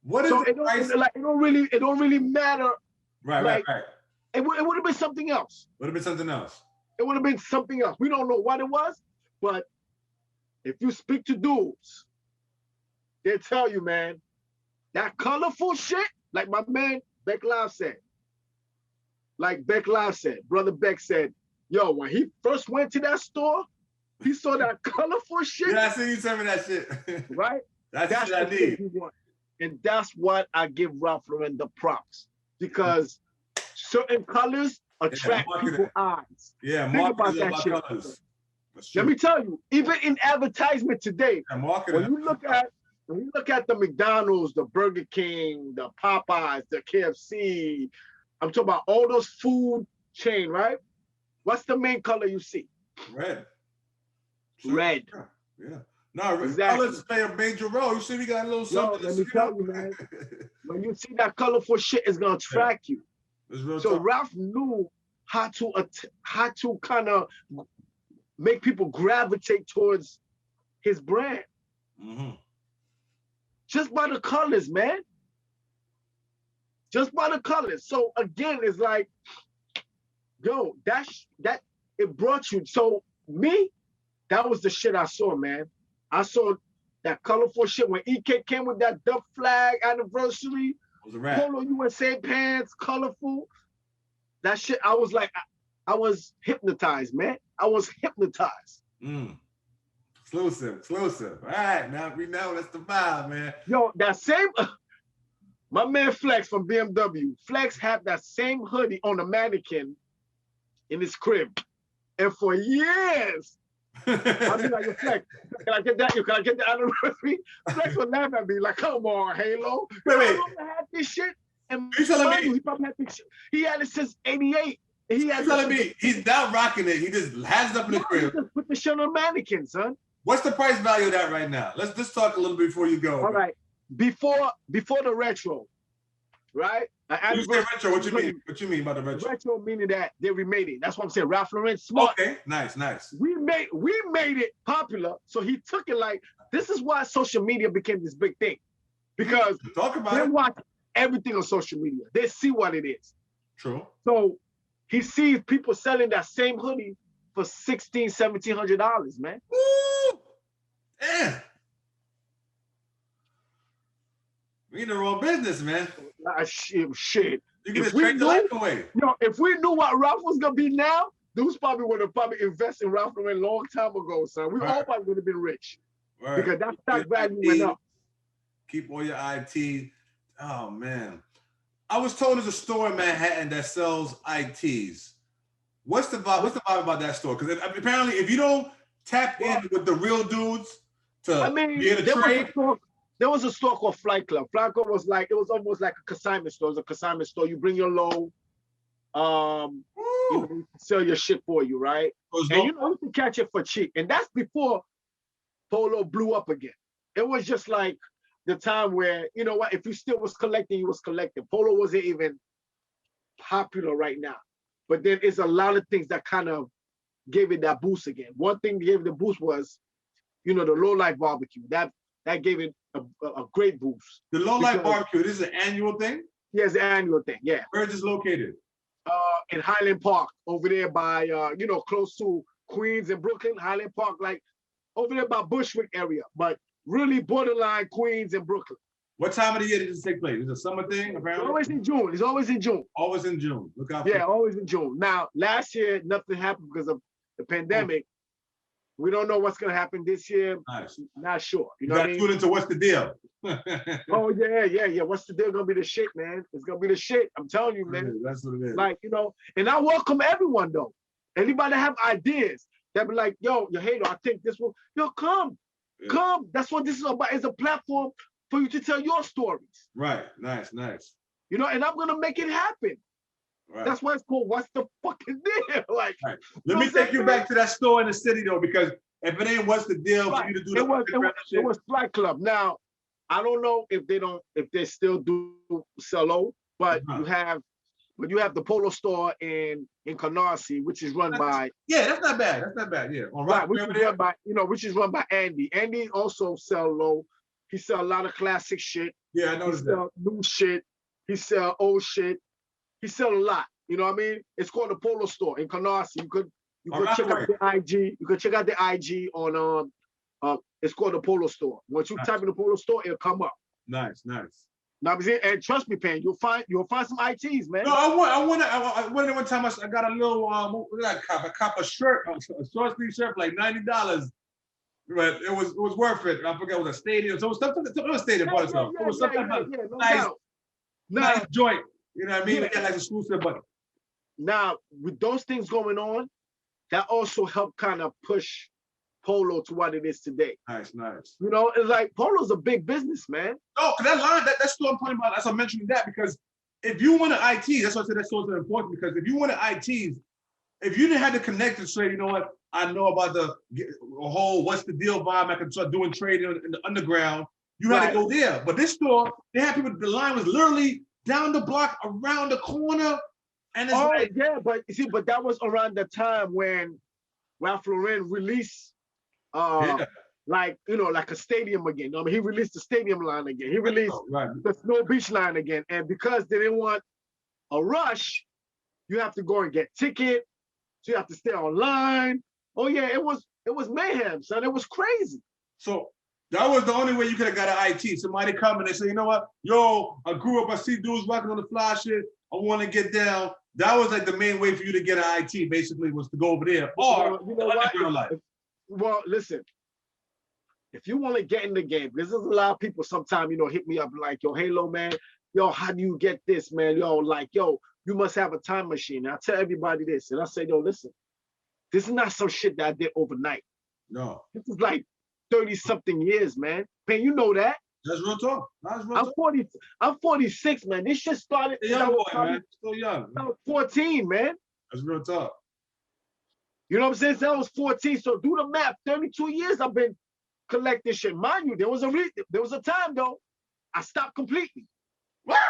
What is it don't really matter. Right. It would have been something else. Would have been something else. It would have been something else. We don't know what it was, but if you speak to dudes, they'll tell you, man, that colorful shit, like my man Beck Live said. Brother Beck said, yo, when he first went to that store, he saw that colorful shit. Yeah, I see you tell me that shit. Right? That's what I need. And that's what I give Ralph Lauren the props. Because certain colors attract people's eyes. Yeah, think about that shit. Colors. Let me tell you, even in advertisement today, when you look at the McDonald's, the Burger King, the Popeyes, the KFC, I'm talking about all those food chain, right? What's the main color you see? Red. Red. Yeah. No, exactly. Colors play a major role. You see, we got a little something. Let me tell you, man. When you see that colorful shit, it's gonna attract you. So Ralph knew how to kind of make people gravitate towards his brand. Just by the colors, man. Just by the colors. So again, it's like, yo, that it brought you. So me, that was the shit I saw, man. I saw that colorful shit when EK came with that Duck Flag anniversary, Polo USA pants, colorful. That shit, I was like, I was hypnotized, man. I was hypnotized. Exclusive. All right, now we know that's the vibe, man. Yo, that same, my man Flex from BMW, Flex had that same hoodie on a mannequin in his crib. And for years, I'd be like, yo, Flex, can I get that? Can I get the anniversary? Flex would laugh at me like, come on, Halo. Wait. You ever had this shit? And You telling me he had it since '88. You telling me he's now rocking it? He just has it up in the crib. Just put the shit on mannequin, son. What's the price value of that right now? Let's just talk a little bit before you go. All right, before the retro, right? You say retro, what you mean? What you mean by the retro? Retro meaning that they remade it. That's what I'm saying. Ralph Lauren smart. Okay, nice. We made it popular, so he took it like this is why social media became this big thing, because they watch everything on social media. They see what it is. True. So he sees people selling that same hoodie for $1,600, $1,700, man. Woo! Damn. We in the wrong business, man. Shit. You can just trade your life away. If we knew what Ralph was gonna be now, dudes probably would have invested in Ralph Lauren a long time ago, son. We all probably would have been rich. Right. Because that stock value went up. Keep all your IT. Oh man. I was told there's a store in Manhattan that sells ITs. What's the vibe? What's the vibe about that store? Because apparently, if you don't tap in with the real dudes to be in a trade. There was a store called Flight Club. Flight Club was like, it was almost like a consignment store. It was a consignment store. You bring your load, sell your shit for you, right? And you can catch it for cheap. And that's before Polo blew up again. It was just like the time where, you know what, if you still was collecting, you was collecting. Polo wasn't even popular right now. But then it's a lot of things that kind of gave it that boost again. One thing that gave it the boost was, the LoLife barbecue. That gave it a great boost. The LoLife barbecue, this is an annual thing? Yeah, it's an annual thing, yeah. Where is this located? In Highland Park, over there by, close to Queens and Brooklyn, Highland Park, like over there by Bushwick area, but really borderline Queens and Brooklyn. What time of the year did this take place? Is it a summer thing, apparently? It's always in June. It's always in June. Always in June. Look out. Yeah, always in June. Now, last year, nothing happened because of the pandemic. We don't know what's going to happen this year. Nice. Not sure. You got to tune into What's the Deal. Oh, yeah. What's the Deal going to be the shit, man? It's going to be the shit. I'm telling you, man. That's what it is. Like, and I welcome everyone, though. Anybody have ideas, they'll be like, yo, I think this will, come. Yeah. Come. That's what this is about. It's a platform for you to tell your stories. Right. Nice. And I'm going to make it happen. Right. That's why it's called What's the Fucking Deal? Like, right. Let me take you back to that store in the city though, because if it ain't What's the Deal for you to do it was Flight Club. Now, I don't know if they still do sell low, but you have the Polo store in Canarsie, which is run by that's not bad. Yeah, which is run by Andy. Andy also sell low. He sell a lot of classic shit. Yeah, I noticed that. New shit. He sell old shit. He sell a lot. You know what I mean? It's called the Polo Store in Canarsie. You could check out the IG. You could check out the IG on it's called the Polo Store. Once you type in the Polo Store, it'll come up. Nice. Now, and trust me, Payne, you'll find some ITs, man. No, I went one time. I got a little I cop a shirt, a short sleeve shirt for like $90. But it was worth it. I forgot it was a stadium. So it was something a stadium part of stuff. It was something nice joint. You know what I mean? They got like exclusive, but now with those things going on, that also helped kind of push Polo to what it is today. Nice. It's like Polo's a big business, man. No, because that line, that's what I'm talking about. That's why I'm mentioning that, because if you want an IT, that's why I said that's so important, because if you want an ITs, if you didn't have the connection to say, you know what, I know about the whole What's the Deal vibe, I can start doing trading in the underground, you had to go there. But this store, they had people, the line was literally down the block, around the corner, and it's but that was around the time when Ralph Lauren released, like a stadium again. I mean, he released the stadium line again. He released the Snow Beach line again, and because they didn't want a rush, you have to go and get ticket. So you have to stay online. Oh yeah, it was mayhem, son. It was crazy. So that was the only way you could have got an IT. Somebody come and they say, you know what? Yo, I grew up, I see dudes rocking on the fly shit. I want to get down. That was like the main way for you to get an IT, basically, was to go over there. Or underground life. Well, listen, if you want to get in the game, there's a lot of people sometimes, hit me up like, yo, Halo, man, yo, how do you get this, man? Yo, you must have a time machine. And I tell everybody this, and I say, yo, listen, this is not some shit that I did overnight. No. This is like 30-something years, man. Payne, you know that. That's real talk. That's real talk. I'm 46, man. This shit started. Young boy, man. Still young. I was 14, man. That's real talk. You know what I'm saying? Since I was 14. So do the math. 32 years I've been collecting shit. Mind you, there was a time though, I stopped completely.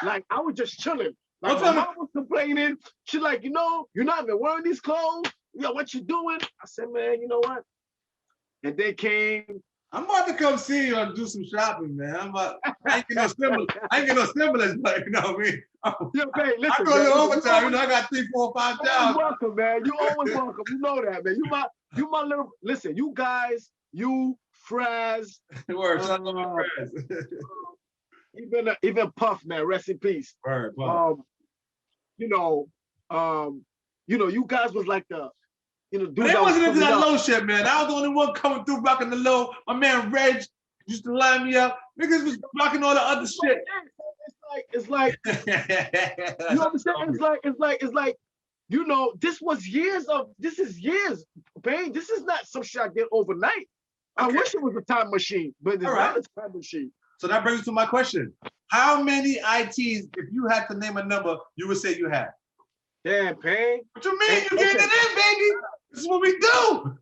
Like I was just chilling. Like my mom was complaining. She like, you know, you're not even wearing these clothes. Yo, what you doing? I said, man, you know what? And they came. I'm about to come see you and do some shopping, man. I ain't get no stimulus. I ain't get no stimulus, but you know what I mean? Yo, man, listen, I go to overtime. You know, I got 3, 4, 5 jobs. You're welcome, man. You always welcome. You know that, man. You my little. Listen, you guys, you Fraz. Word, shout out to Fraz. Even Puff, man. Rest in peace. Word, you know, you guys was like the. You know, but they wasn't into that low shit, man. I was the only one coming through rocking the low. My man Reg used to line me up. Niggas was rocking all the other shit. It's like, you know what I'm saying? It's like, you know, this is years, Payne. This is not some shit I did overnight. Okay. I wish it was a time machine, but it's not a time machine. So that brings me to my question. How many ITs, if you had to name a number, you would say you had? Damn, Payne. What you mean? You getting it in, baby? This is what we do.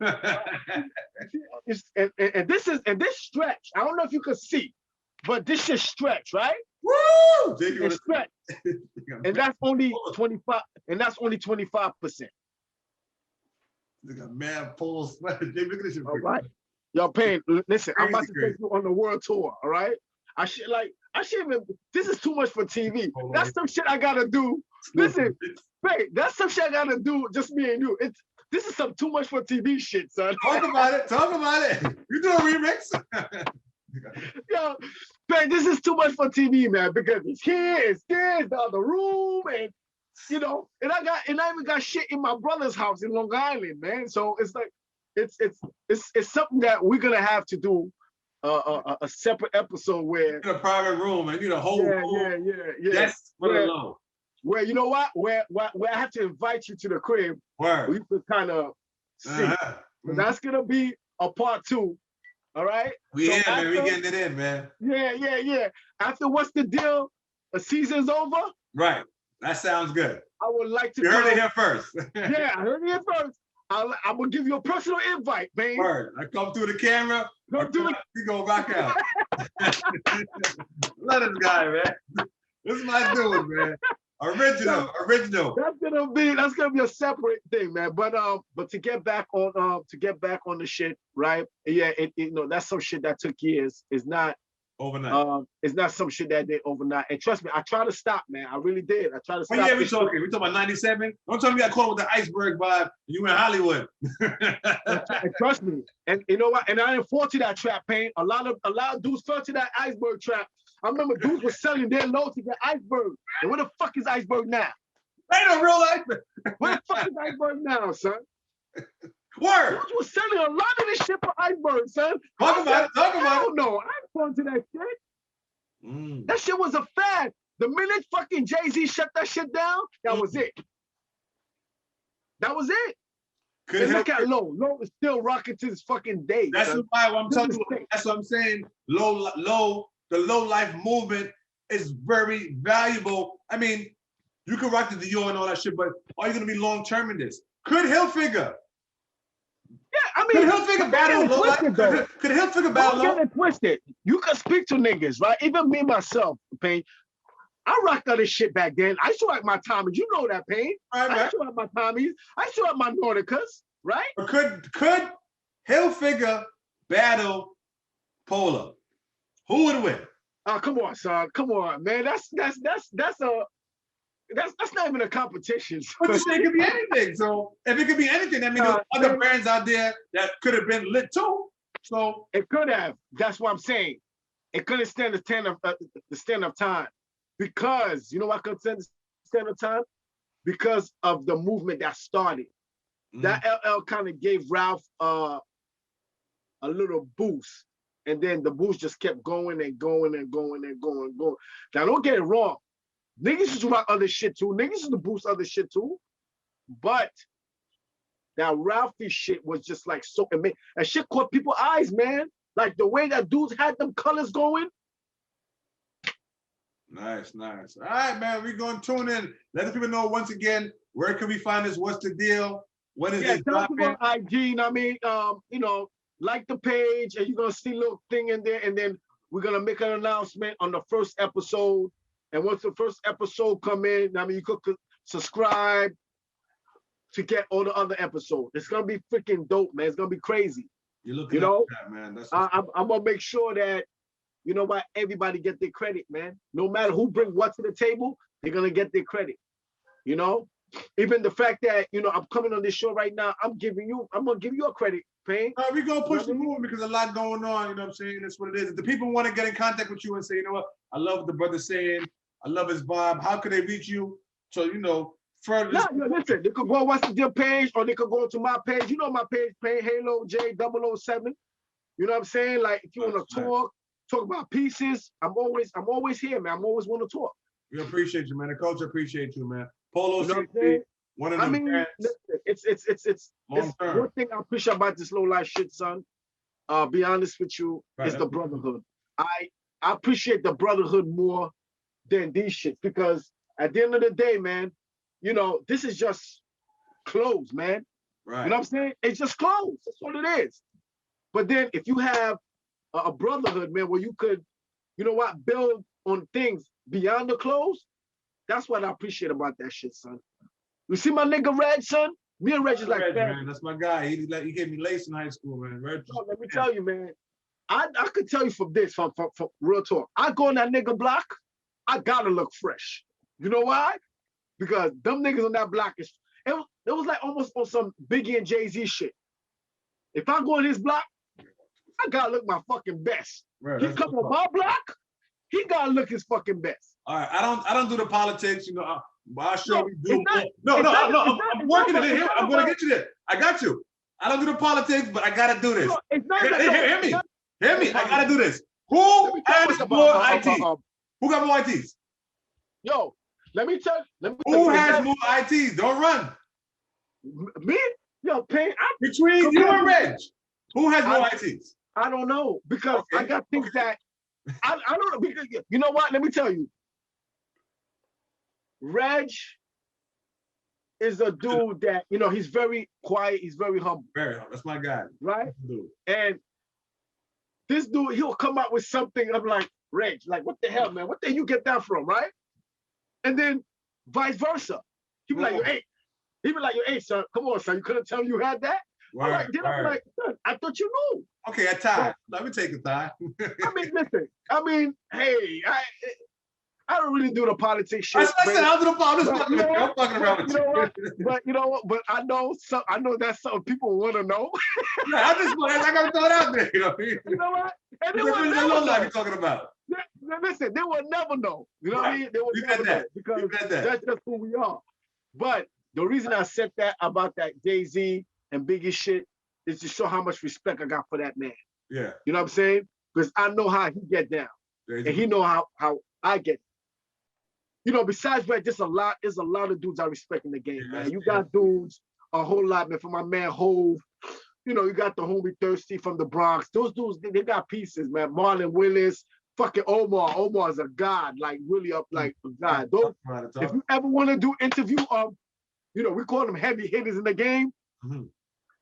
and this stretch. I don't know if you can see, but this is stretch, right? Woo! It's stretch. And that's only 25. And that's only 25%. Look at man Paul sweater. Look at this shit. All right. Yo, Payne, listen, I'm about to take you on the world tour. All right. I should even. This is too much for TV. That's some shit I gotta do. Listen, Payne, that's some shit I gotta do. Just me and you. This is some too much for TV shit, son. Talk about it. You do a remix. Yo, Payne, this is too much for TV, man, because it's here, it's there, it's the other room, and you know, and I even got shit in my brother's house in Long Island, man. So it's like, it's something that we're gonna have to do a separate episode where in a private room and you the whole room. Yeah. That's for the low. Where you know what? Where I have to invite you to the crib. Word. We could kind of see. That's gonna be a part 2. All right. We getting it in, man. Yeah. After what's the deal? The season's over. Right. That sounds good. I would like to. You heard it here first. Yeah, I heard it here first. I'm gonna give you a personal invite, man. Word. I come through the camera. We go rock out. Let this guy, man. This is my dude, man. Original. That's gonna be a separate thing, man. But to get back on the shit, right? Yeah, you know, that's some shit that took years. It's not overnight. It's not some shit that did overnight. And trust me, I tried to stop, man. I really did. I tried to stop. Oh, yeah, we talking about 97. Don't tell me I caught with the iceberg vibe. You in Hollywood. And trust me. And you know what? And I didn't fall to that trap, Payne. A lot of dudes fell to that iceberg trap. I remember dudes were selling their low to get iceberg. And where the fuck is iceberg now? Ain't no real iceberg. Where the fuck is iceberg now, son? Word. Dudes were selling a lot of this shit for iceberg, son. Talk about it. I don't know. I ain't falling to that shit. That shit was a fad. The minute fucking Jay-Z shut that shit down, that was it. That was it. And look at Low. Low is still rocking to this fucking day. That's why I'm telling you. That's what I'm saying. The LoLife movement is very valuable. I mean, you can rock the Dior and all that shit, but are you going to be long term in this? Could Hilfiger? Yeah, I mean, could Hilfiger battle LoLife? Could Hilfiger battle? Don't get it twisted. You can speak to niggas, right? Even me myself, Payne. I rocked all this shit back then. I used to rock my Tommies. You know that, Payne. Right, I used to rock my Tommies. I used to rock my Nauticas, right? But could Hilfiger battle Polo? Who would win? Oh, come on, son. Come on, man. That's not even a competition. But you say it could be anything. So if it could be anything, that means there's other brands out there that could have been lit too. So it could have. That's what I'm saying. It couldn't stand the stand of time. Because you know what could stand the stand of time? Because of the movement that started. That LL kind of gave Ralph a little boost. And then the boost just kept going and going and going and going and going. Now, don't get it wrong. Niggas used to rock other shit too. Niggas used to boost other shit too. But that Ralphie shit was just like so, and shit caught people's eyes, man. Like the way that dudes had them colors going, Nice, nice. All right, man. We're going to tune in. Let the people know once again, where can we find this? What's the deal? When is this dropping? Tell us about IG. I mean, you know, like the page, and you're gonna see a little thing in there, and then we're gonna make an announcement on the first episode. And once the first episode come in, I mean, you could subscribe to get all the other episodes. It's gonna be freaking dope, man. It's gonna be crazy. You're looking at that, man. That's I'm gonna make sure that, you know what, everybody get their credit, man. No matter who bring what to the table, they're gonna get their credit. You know, even the fact that, you know, I'm coming on this show right now, I'm gonna give you a credit, Payne. We're gonna push the movement because a lot going on, you know what I'm saying? That's what it is. If the people want to get in contact with you and say, you know what, I love what the brother's saying, I love his vibe, how could they reach you? So, you know, further. No, listen, they could go on What's the Deal page, or they could go to my page. You know my page, Payne Halo J007. You know what I'm saying? Like, if you want to talk about pieces, I'm always here, man. I'm always want to talk. We appreciate you, man. The culture appreciate you, man. Polo, you know one of them. It's one thing I appreciate about this LoLife shit, son. Be honest with you, is the brotherhood. I appreciate the brotherhood more than these shit, because at the end of the day, man, you know, this is just clothes, man. Right. You know what I'm saying? It's just clothes. That's what it is. But then if you have a brotherhood, man, where you could, you know what, build on things beyond the clothes, that's what I appreciate about that shit, son. You see my nigga Reg, son? Me and Reg is like Reg, man, that's my guy. He gave me lace in high school, man. Reg, let me tell you, man. I could tell you from real talk. I go on that nigga block, I gotta look fresh. You know why? Because them niggas on that block it was like almost on some Biggie and Jay-Z shit. If I go on his block, I gotta look my fucking best. Right, he come on my block, he gotta look his fucking best. All right, I don't do the politics, you know. I'll show we do. No, I'm working it in here. I'm gonna get you there. I got you. I don't do the politics, but I gotta do this. Hear me. I gotta do this. Who has more ITs? Who got more ITs? Yo, let me tell you. Who has more ITs? Don't run. Me? Yo, Payne. Between you and Reg, who has more ITs? I don't know, because I got things that I don't know. Because, you know what? Let me tell you. Reg is a dude that, you know, he's very quiet, he's very humble. Very humble. That's my guy. Right? And this dude, he'll come out with something. I'm like, Reg, like, what the hell, man? What the hell you get that from, right? And then vice versa. He'd be like, hey, son, come on, son. You couldn't tell me you had that? I'm like, son, I thought you knew. Okay, a tie. Let me take a tie. I mean, listen. I mean, hey, I don't really do the politics shit. I said I'll do the politics. I'm fucking around with you. But you know what? But I know that's something people want to know. Yeah, I gotta throw it out there. You know what? And they will never know. You're talking about. Listen, they will never know. You know what I mean? They will never know, because that's just who we are. But the reason I said that about that Jay-Z and Biggie shit is to show how much respect I got for that man. Yeah. You know what I'm saying? Because I know how he get down. And he know how I get. You know, besides Red, there's a lot of dudes I respect in the game, man. You got dudes, a whole lot, man. For my man Hove, you know, you got the homie Thirsty from the Bronx. Those dudes, they got pieces, man. Marlon Willis, fucking Omar. Omar is a god, like really up like a god. Those, if you ever want to do interview, you know, we call them heavy hitters in the game. Mm-hmm.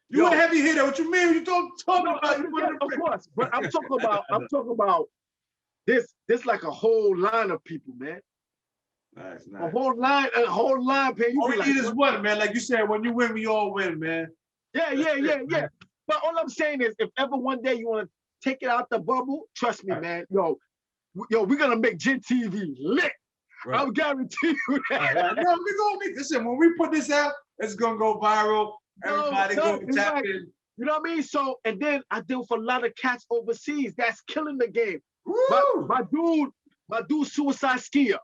You a heavy hitter? What you mean? You don't talk about? Of course, but I'm talking about this like a whole line of people, man. Nice. A whole line, man. All we need is one, man. Like you said, when you win, we all win, man. Yeah. But all I'm saying is, if ever one day you want to take it out the bubble, trust me, man. Yo, we're gonna make Gintv lit. Right. I'll guarantee you that. Right. No, we gonna make listen. When we put this out, it's gonna go viral. Everybody gonna tap in. You know what I mean? So, and then I deal with a lot of cats overseas. That's killing the game. My dude, Suicide Skier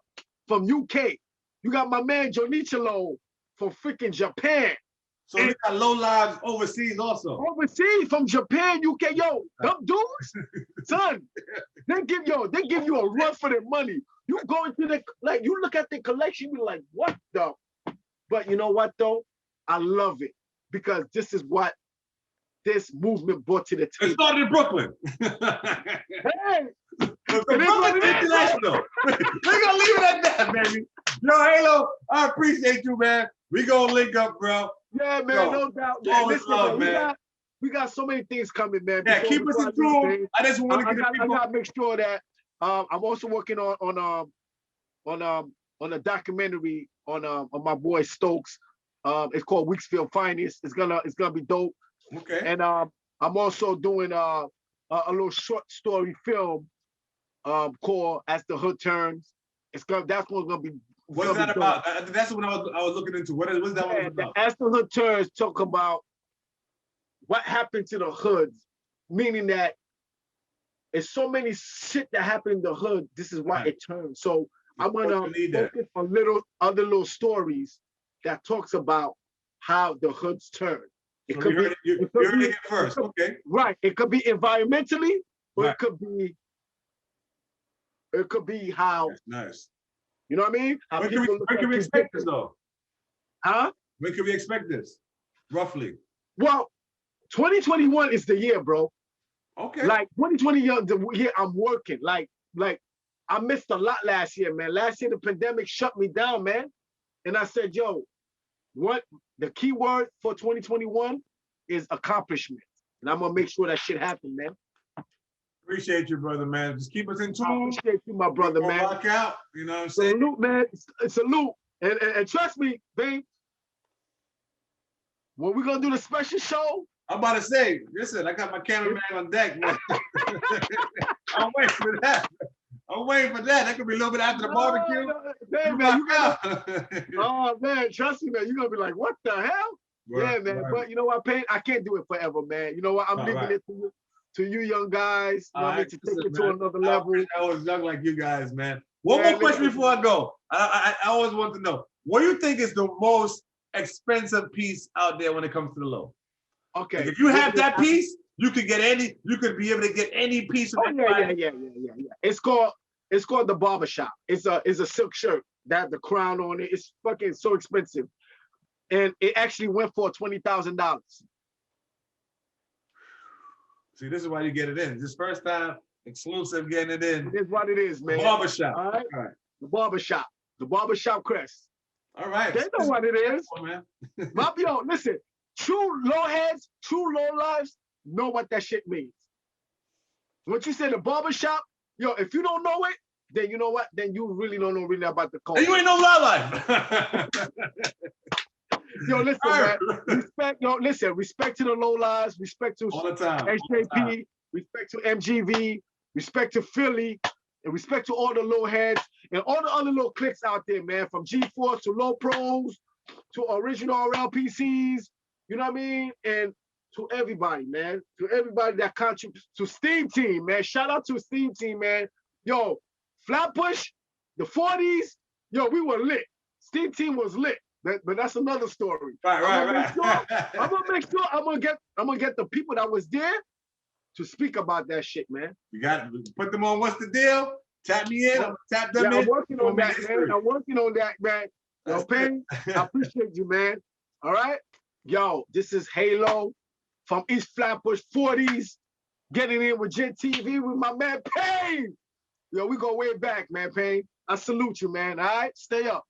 from UK. You got my man Jonichalo from freaking Japan. So you got LoLife overseas also. Overseas from Japan, UK. Yo, them dudes, son, they give you a run for their money. You go into you look at the collection, you be like, what the? But you know what though? I love it, because this is what this movement brought to the table. It started in Brooklyn. The brother's international. We're gonna leave it at that, baby. Yo, Halo, I appreciate you, man. We gonna link up, bro. Yeah, man, no doubt. Man. Listen, love, man. We got so many things coming, man. Yeah, keep us in tune. I just want to get people. I gotta make sure that I'm also working on a documentary on my boy Stokes. It's called Weeksville Finest. It's gonna be dope. Okay. And I'm also doing a little short story film called As the Hood Turns. That's what's gonna be. What's that about? That's what I was looking into. What's that one about? As the Hood Turns talk about what happened to the hoods, meaning that there's so many shit that happened in the hood. This is why it turned. So I'm gonna focus on other little stories that talks about how the hoods turn. You heard it first. Okay. Right. It could be environmentally, or it could be how. That's nice. You know what I mean? When can we expect this though? Huh? When can we expect this? Roughly. Well, 2021 is the year, bro. Okay. Like 2020 the year I'm working. Like I missed a lot last year, man. Last year the pandemic shut me down, man. And I said, yo, what the key word for 2021 is accomplishment. And I'm gonna make sure that shit happen, man. Appreciate you, brother, man. Just keep us in tune. I appreciate you, my brother, man. Rock out. You know what I'm saying? Salute, man. Salute. And trust me, babe. When we're gonna do the special show. I'm about to say, listen, I got my cameraman on deck, man. I'm waiting for that. I'm waiting for that. That could be a little bit after the barbecue. Man, oh man, trust me, man. You're gonna be like, what the hell? Yeah, man. But you know what, Payne? I can't do it forever, man. You know what? I'm leaving it to you young guys. You know what I mean? To take it to another level. I was young like you guys, man. One more question before I go. I always want to know, what do you think is the most expensive piece out there when it comes to the low? Okay. Like if you have that piece, you could get any. You could be able to get any piece of that. Yeah. It's called the barbershop. It's a silk shirt that has the crown on it. It's fucking so expensive, and it actually went for $20,000. See, this is why you get it in. This first time exclusive getting it in. It is what it is, man. The barbershop. All right. The barbershop. The barbershop crest. All right. They know what it is. Oh, man. Yo, listen. True low heads, true low lives know what that shit means. What you said, the barbershop, yo, if you don't know it, then you know what? Then you really don't know really about the culture. And you ain't no LoLife. Yo, listen, man. Respect to the low lives, respect to all the time. HJP, respect to MGV, respect to Philly, and respect to all the low heads and all the other little cliques out there, man, from G4 to Low Pros to original RLPCs. You know what I mean? And to everybody, man. To everybody that contributes to Steam Team, man. Shout out to Steam Team, man. Yo, Flatbush, the 40s, yo, we were lit. Steam Team was lit. But that's another story. Right. I'm gonna make sure I'm gonna get the people that was there to speak about that shit, man. You got to put them on. What's the deal? Tap me in. Tap them in. I'm working on that, man. I'm working on that, man. Yo, Payne, I appreciate you, man. All right. Yo, this is Halo from East Flatbush 40s, getting in with Gintv with my man Payne. Yo, we go way back, man, Payne. I salute you, man. All right, stay up.